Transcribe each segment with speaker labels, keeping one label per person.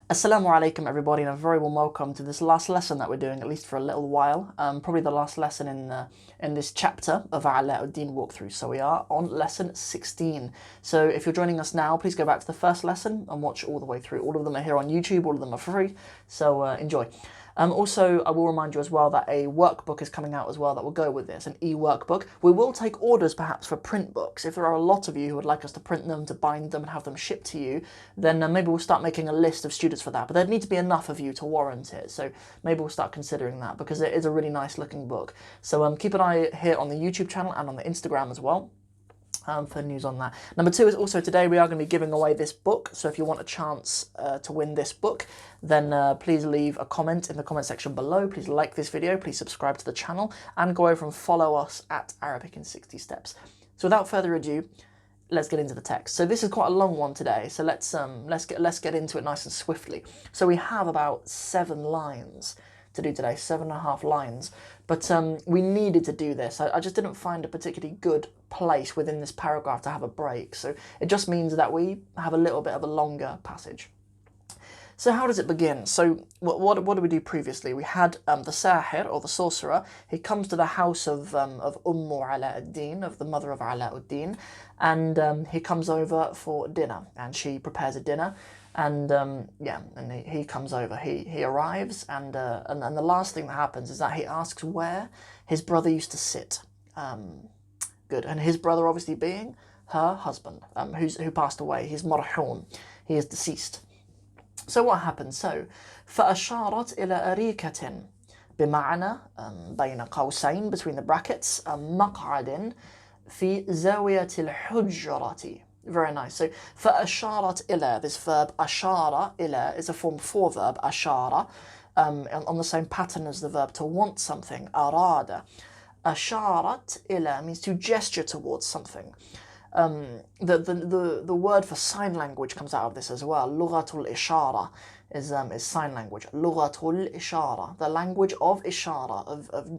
Speaker 1: Assalamu alaikum everybody, and a very warm welcome to this last lesson that we're doing, at least for a little while. Probably the last lesson in this chapter of our Aladdin walkthrough. So we are on lesson 16. So if you're joining us now, please go back to the first lesson and watch all the way through. All of them are here on YouTube, all of them are free, so enjoy. Also, I will remind you as well that a workbook is coming out as well that will go with this, an e-workbook. We will take orders perhaps for print books. If there are a lot of you who would like us to print them, to bind them and have them shipped to you, then maybe we'll start making a list of students for that. But there'd need to be enough of you to warrant it. So maybe we'll start considering that because it is a really nice looking book. So keep an eye here on the YouTube channel and on the Instagram as well. For news on that. Number two is also today we are going to be giving away this book. So if you want a chance to win this book, then please leave a comment in the comment section below. Please like this video, please subscribe to the channel, and go over and follow us at Arabic in 60 Steps. So without further ado, let's get into the text. So this is quite a long one today. So let's get into it nice and swiftly. So we have about 7 lines to do today, 7.5 lines. But we needed to do this. I just didn't find a particularly good place within this paragraph to have a break. So it just means that we have a little bit of a longer passage. So how does it begin? So what did we do previously? We had the Sahir, or the sorcerer. He comes to the house of Aladdin, of the mother of Aladdin, and he comes over for dinner, and she prepares a dinner. And he comes over. He arrives, and the last thing that happens is that he asks where his brother used to sit. Good, and his brother obviously being her husband, who passed away. He's marhoon. He is deceased. So what happens? So فأشارت إلى أريكة بمعنى بين قوسين, between the brackets, مقعد في زاوية الحجرة. Very nice. So فأشارت إلى, this verb أشار إلى is a form 4 verb, أشار, on the same pattern as the verb to want something, أراد. أشارت إلى means to gesture towards something. The word for sign language comes out of this as well. لغة الإشارة is sign language. لغة الإشارة, the language of ishara,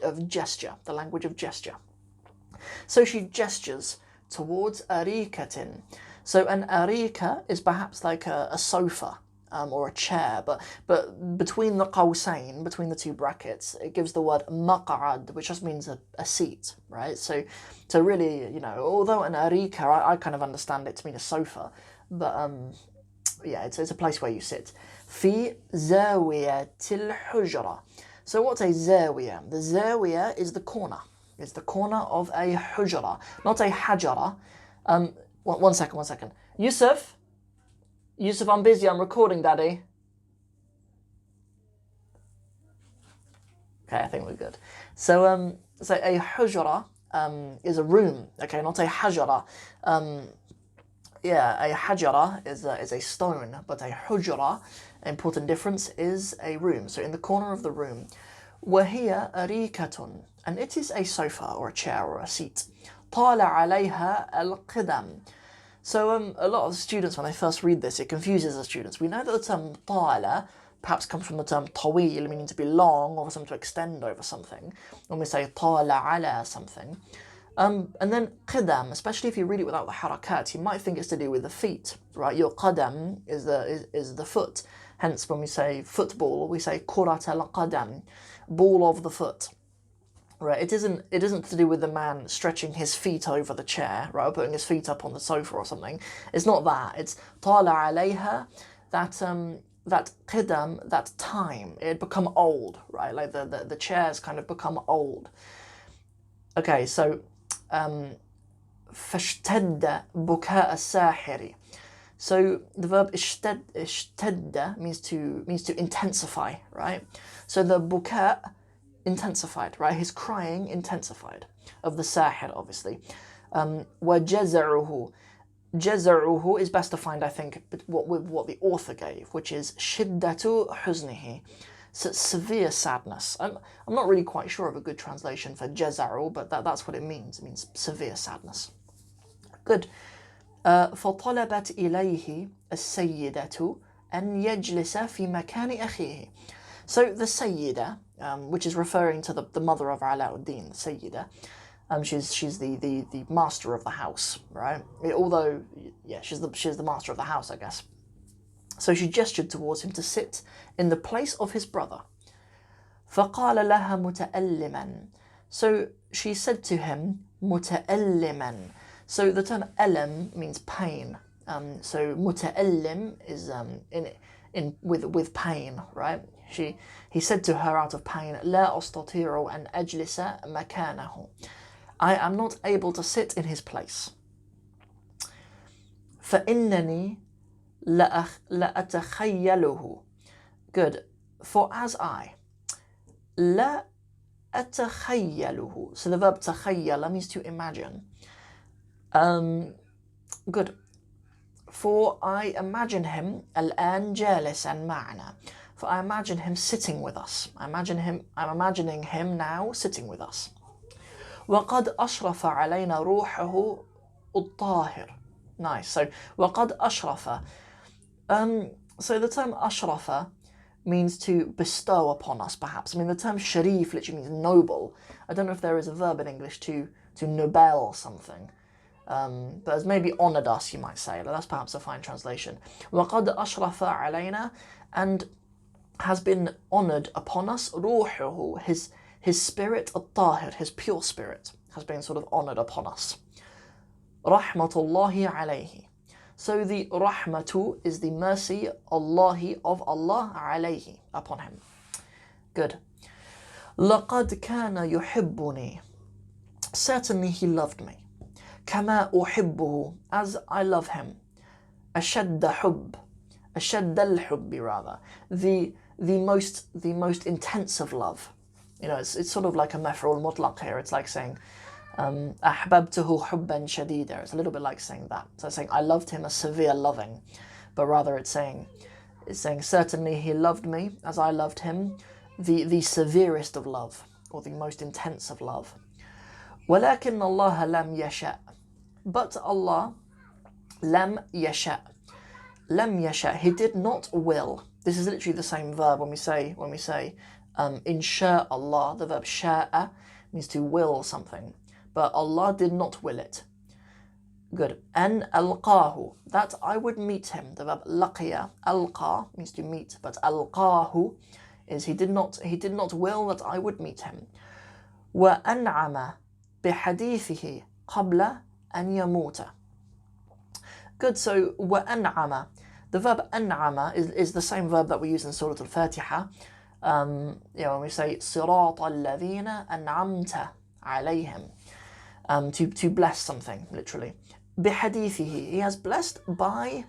Speaker 1: of gesture, the language of gesture. So she gestures towards arikatin. So an arika is perhaps like a sofa or a chair, but between the qawsain, between the two brackets, it gives the word maq'ad, which just means a seat, right? So really, you know, although an arika, I kind of understand it to mean a sofa, but yeah, it's a place where you sit. Fi zawiyatil hujra. So what's a zawiya? The zawiya is the corner. It's the corner of a hujra, not a hajara. One second. Yusuf, I'm busy, I'm recording, Daddy. Okay, I think we're good. So a hujra is a room, okay, not a hajara. Yeah, a hajara is a stone, but a hujra, important difference, is a room. So in the corner of the room, وهي أريكة, and it is a sofa or a chair or a seat. طال عليها القدم. So a lot of students, when they first read this, it confuses the students. We know that the term طال perhaps comes from the term طويل, meaning to be long or something to extend over something. When we say طال على something. And then qadam, especially if you read it without the harakat, you might think it's to do with the feet, right? Your qadam is the foot. Hence, when we say football, we say kurat al-qadam, ball of the foot. Right? It isn't to do with the man stretching his feet over the chair, right, or putting his feet up on the sofa or something. It's not that. It's tala alayha, that qidam, that time. It had become old, right? Like the chairs kind of become old. Okay, so فاشتد بكاء الساحر. So the verb ishtadda means to intensify, right? So the buka intensified, right? His crying intensified, of the sahir, obviously. وَجَزَعُهُ. Jaza'uhu is best to find, I think, what the author gave, which is shiddatu huznihi. So severe sadness. I'm not really quite sure of a good translation for jaza'u, but that's what it means. It means severe sadness. Good. فطلبت إليه السيدة أن يجلس في مكان أخيه. So the Sayyida, which is referring to the mother of Aladdin, the Sayyida, she's the master of the house, right? Although, yeah, she's the master of the house, I guess. So she gestured towards him to sit in the place of his brother. فقال لها متألما. So she said to him متألما. So the term ألم means pain. So متألم is with pain, right? He said to her out of pain, لا أستطيع أن أجلس مكانه. I am not able to sit in his place. فإنني لأتخيله. Good. For as I لا أتخيله. So the verb تخيل means to imagine. Good. For I imagine him الآن جالسا معنا. For I imagine him sitting with us. I'm imagining him now sitting with us. وقد أشرف علينا روحه الطاهر. Nice. So وقد أشرف. So the term أشرف means to bestow upon us, perhaps. I mean, the term sharif literally means noble. I don't know if there is a verb in English to nobel something. But as maybe honoured us, you might say. That's perhaps a fine translation. وَقَدْ أَشْرَفَ عَلَيْنَا. And has been honoured upon us. روحه, his spirit, الطاهر, his pure spirit, has been sort of honoured upon us. رحمة الله عليه. So the rahmatu is the mercy, Allahi, of Allah, alayhi, upon him. Good. لَقَدْ كَانَ يُحِبُّنِي. Certainly he loved me. كَمَا أُحِبُّهُ. As I love him. أشد حب. أشد الحب rather. The most intense of love. You know, it's sort of like a maf'ul mutlaq here. It's like saying أحببته حبا شديدا. It's a little bit like saying that. So it's saying I loved him a severe loving, but rather it's saying certainly he loved me as I loved him, the severest of love, or the most intense of love. ولكن الله لم يشاء. But Allah لم يشاء. لم يشاء. He did not will. This is literally the same verb when we say insha Allah. The verb sha'a means to will something, but Allah did not will it. Good. An alqahu. That I would meet him. The verb laqiya. Alqa means to meet, but alqahu is he did not will that I would meet him. Wa an'ama bihadithihi qabla an yamuta. Good. So wa an'ama. The verb an'ama is the same verb that we use in Surah Al-Fatiha. When we say صراط الذين أنعمت عليهم, to bless something, literally. بحديثه. He has blessed by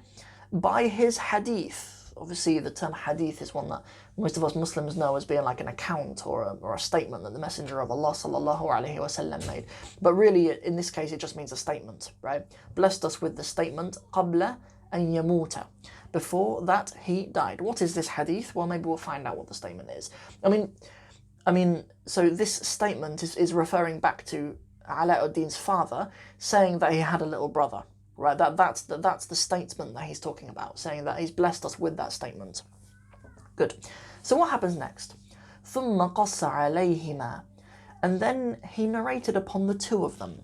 Speaker 1: his hadith. Obviously, the term hadith is one that most of us Muslims know as being like an account or a statement that the Messenger of Allah sallallahu alaihi wasallam made. But really, in this case, it just means a statement, right? Blessed us with the statement قبل أن يموت. Before that he died. What is this hadith? Well, maybe we'll find out what the statement is. I mean, so this statement is referring back to Alauddin's father saying that he had a little brother, right? That's the statement that he's talking about, saying that he's blessed us with that statement. Good. So what happens next? ثم قص عليهما. And then he narrated upon the two of them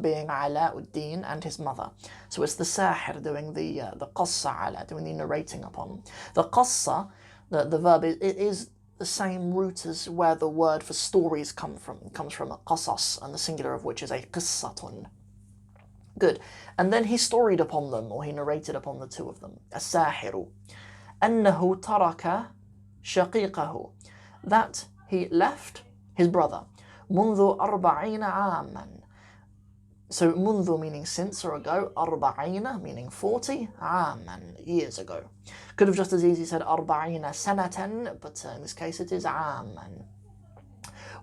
Speaker 1: being Alauddin and his mother. So it's the sahir doing the qassa ala, doing the narrating upon. The qassa, the verb, it is the same root as where the word for stories comes from. It comes from a qasas, and the singular of which is a qissatun. Good. And then he storied upon them, or he narrated upon the two of them. As-sahiru. أنه ترك شقيقه. That he left his brother. منذ 40 عاما. So منذ meaning since or ago, 40 meaning 40, عاما years ago. Could have just as easily said 40 سنة, but in this case it is عاما.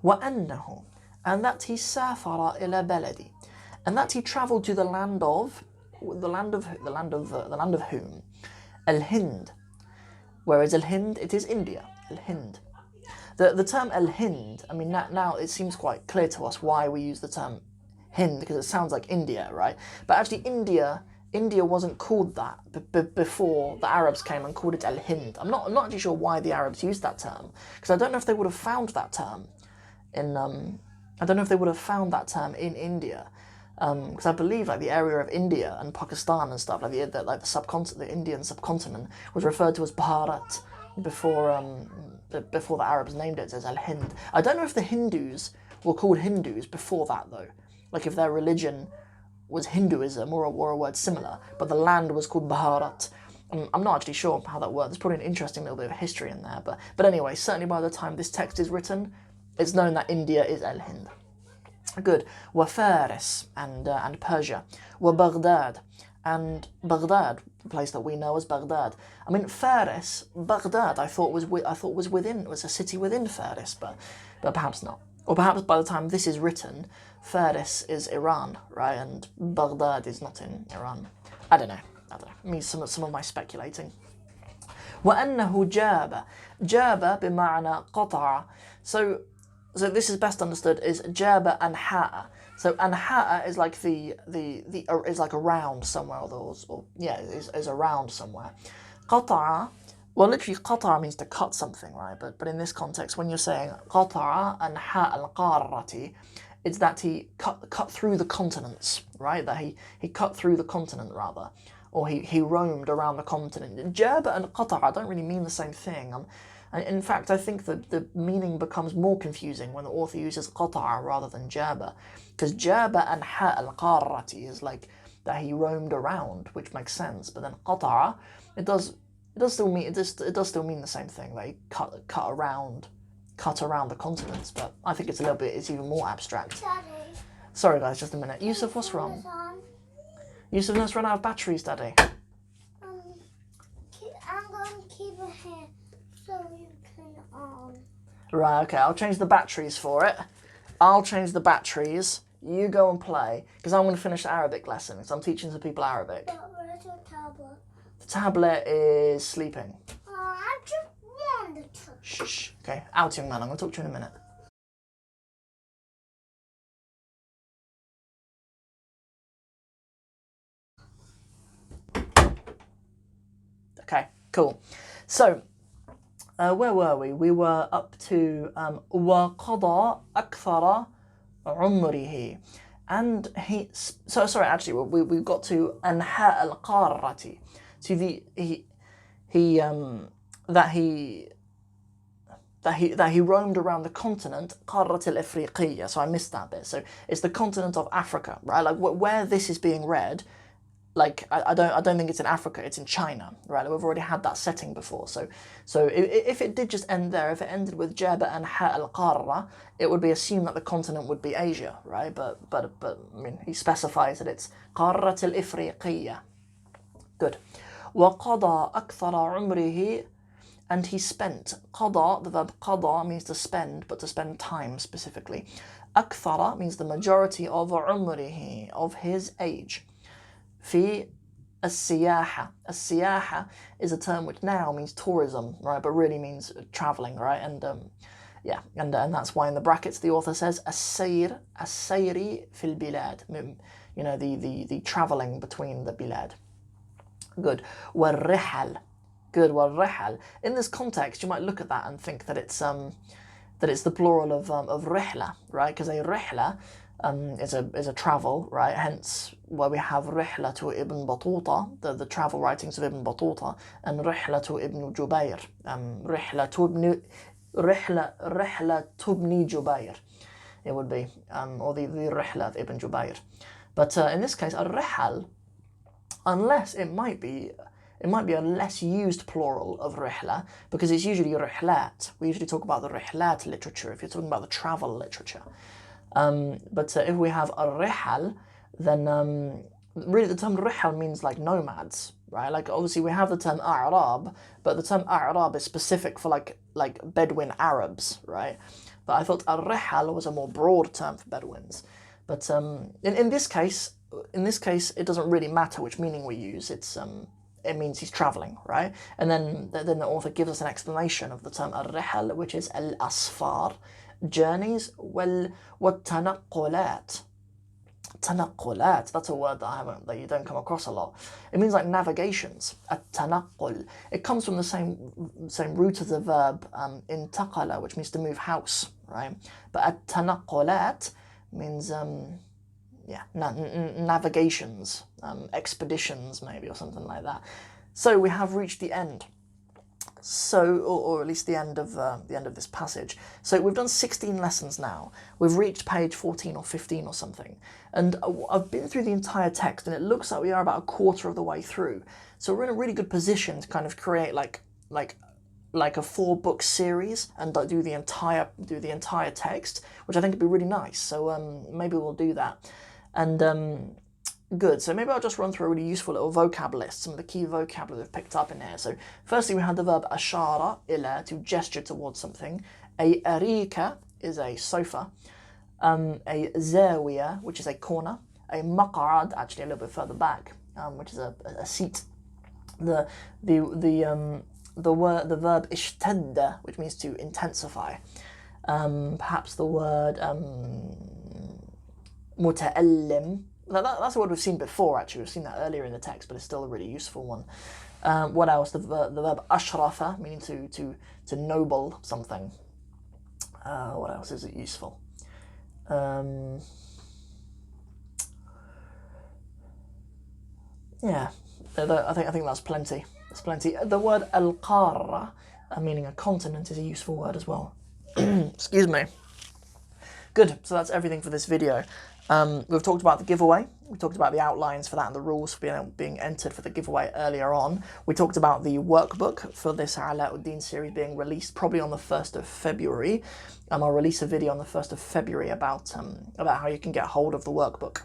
Speaker 1: وأنه, and that he سافر إلى بلدي, and that he travelled to the land of whom? Al-Hind. Where is Al-Hind? It is India. Al-Hind. The term Al-Hind, I mean, now it seems quite clear to us why we use the term Hind, because it sounds like India, right? But actually India wasn't called that before the Arabs came and called it Al-Hind. I'm not actually sure why the Arabs used that term, because I don't know if they would have found that term in India. because I believe like the area of India and Pakistan and stuff, like the subcontinent, the Indian subcontinent, was referred to as Bharat before the Arabs named it as Al Hind. I don't know if the Hindus were called Hindus before that though, like if their religion was Hinduism or a word similar, but the land was called Bharat. I'm not actually sure how that worked. There's probably an interesting little bit of history in there, but anyway, certainly by the time this text is written, it's known that India is Al Hind. Good. Faris and Persia. Baghdad and Baghdad, the place that we know as Baghdad. I mean, Faris, Baghdad, I thought was a city within Faris, but perhaps not. Or perhaps by the time this is written, Faris is Iran, right, and Baghdad is not in Iran. I don't know. It means some of my speculating. وأنه جاب بمعنى قطع. So this is best understood as jaba anha'a. So anha'a is like is like around somewhere, is around somewhere. Qata'a, well, literally qata'a means to cut something, right? But in this context, when you're saying qata'a anha' al-qarrati, it's that he cut through the continents, right? That he cut through the continent rather, or he roamed around the continent. Jaba and qata'a don't really mean the same thing. In fact, I think that the meaning becomes more confusing when the author uses qata'a rather than jaba, because jaba and ha al-qarrati is like that he roamed around, which makes sense. But then qata'a, it does still mean the same thing. That he cut around the continents. But I think it's even more abstract.
Speaker 2: Daddy.
Speaker 1: Sorry guys, just a minute. Yusuf, what's wrong? Yusuf, let's run out of batteries, Daddy.
Speaker 2: I'm going to keep it here so you can
Speaker 1: Right, okay, I'll change the batteries for it. I'll change the batteries. You go and play, because I'm going to finish the Arabic lesson, because I'm teaching some people Arabic.
Speaker 2: But where's your tablet?
Speaker 1: The tablet is sleeping.
Speaker 2: I just wanted to.
Speaker 1: Shh. Okay, out, young man. I'm going to talk to you in a minute. Okay, cool. So, where were we? We were up to وَقَضَى أَكْثَرَ عُمْرِهِ. And we got to أَنْحَاءَ الْقَارَّةِ. To that he roamed around the continent, قارة الإفريقية. So I missed that bit. So it's the continent of Africa, right? Like where this is being read, like I don't think it's in Africa, it's in China, right? Like, we've already had that setting before. So if it did just end there, if it ended with Jaba and Ha al-Qarra, it would be assumed that the continent would be Asia, right? But I mean, he specifies that it's قارة الإفريقية. Good. وقضى أكثر عمره. And he spent. Qada, the verb qada means to spend, but to spend time specifically. Akthara means the majority of umrihi, of his age. Fi as-siyaha. As-siyaha is a term which now means tourism, right, but really means traveling, right? And and that's why in the brackets the author says as-sayr, as-sayri fil bilad. You know, the traveling between the bilad. Good. Wal-rihal. Good, well, rihal. In this context, you might look at that and think that it's the plural of rihla, right? Because a rihla is a travel, right? Hence, where we have rihla to Ibn Battuta, the travel writings of Ibn Battuta, and rihla to Ibn Jubayr, rihla to Ibn Jubayr, it would be, or the rihla of Ibn Jubayr. But in this case, a rihal, unless it might be a less used plural of rihla, because it's usually rihlat. We usually talk about the rihlat literature if you're talking about the travel literature. But if we have a rihal, then really the term rihal means like nomads, right? Like obviously we have the term A'rab, but the term A'rab is specific for like Bedouin Arabs, right? But I thought a rihal was a more broad term for Bedouins. But in this case, it doesn't really matter which meaning we use. It means he's traveling, right? And then the author gives us an explanation of the term al-rihal, which is al-asfar, journeys, wat-tanaqqulat. Tanaqqulat, that's a word that you don't come across a lot. It means like navigations, at-tanaqqul. It comes from the same root of the verb intaqala, which means to move house, right? But at-tanaqqulat means navigations, expeditions maybe, or something like that. So we have reached the end. So, or at least the end of this passage. So we've done 16 lessons now. We've reached page 14 or 15 or something, and I've been through the entire text, and it looks like we are about a quarter of the way through. So we're in a really good position to kind of create like a 4-book series and do the entire text, which I think would be really nice. So maybe we'll do that. And good. So maybe I'll just run through a really useful little vocab list, some of the key vocabulary we've picked up in here. So firstly, we had the verb ashara ila, to gesture towards something. A arika is a sofa. A zawiya, which is a corner. A maq'ad, actually a little bit further back, which is a seat. The verb ishtadda, which means to intensify. Perhaps the word muta'allim. That's a word we've seen before, actually. We've seen that earlier in the text, but it's still a really useful one. What else? The verb ashrafa, meaning to noble something. What else is it useful? Yeah, I think that's plenty. That's plenty. The word al-qara, meaning a continent, is a useful word as well. Excuse me. Good, so that's everything for this video. We've talked about the giveaway. We talked about the outlines for that and the rules for being entered for the giveaway earlier on. We talked about the workbook for this Aladdin series being released probably on the 1st of February. I'll release a video on the 1st of February about how you can get hold of the workbook.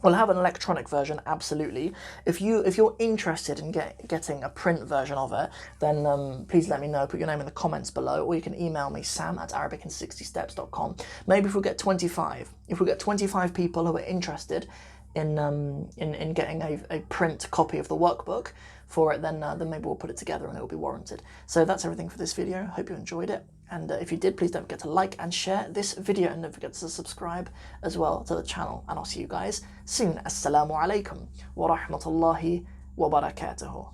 Speaker 1: We'll have an electronic version, absolutely. If you're interested in getting a print version of it, then please let me know. Put your name in the comments below, or you can email me, sam@arabic-in60steps.com. Maybe if we get 25 people who are interested in getting a print copy of the workbook for it, then maybe we'll put it together and it will be warranted. So that's everything for this video. Hope you enjoyed it. And if you did, please don't forget to like and share this video, and don't forget to subscribe as well to the channel. And I'll see you guys soon. Assalamu alaikum wa rahmatullahi wa barakatuhu.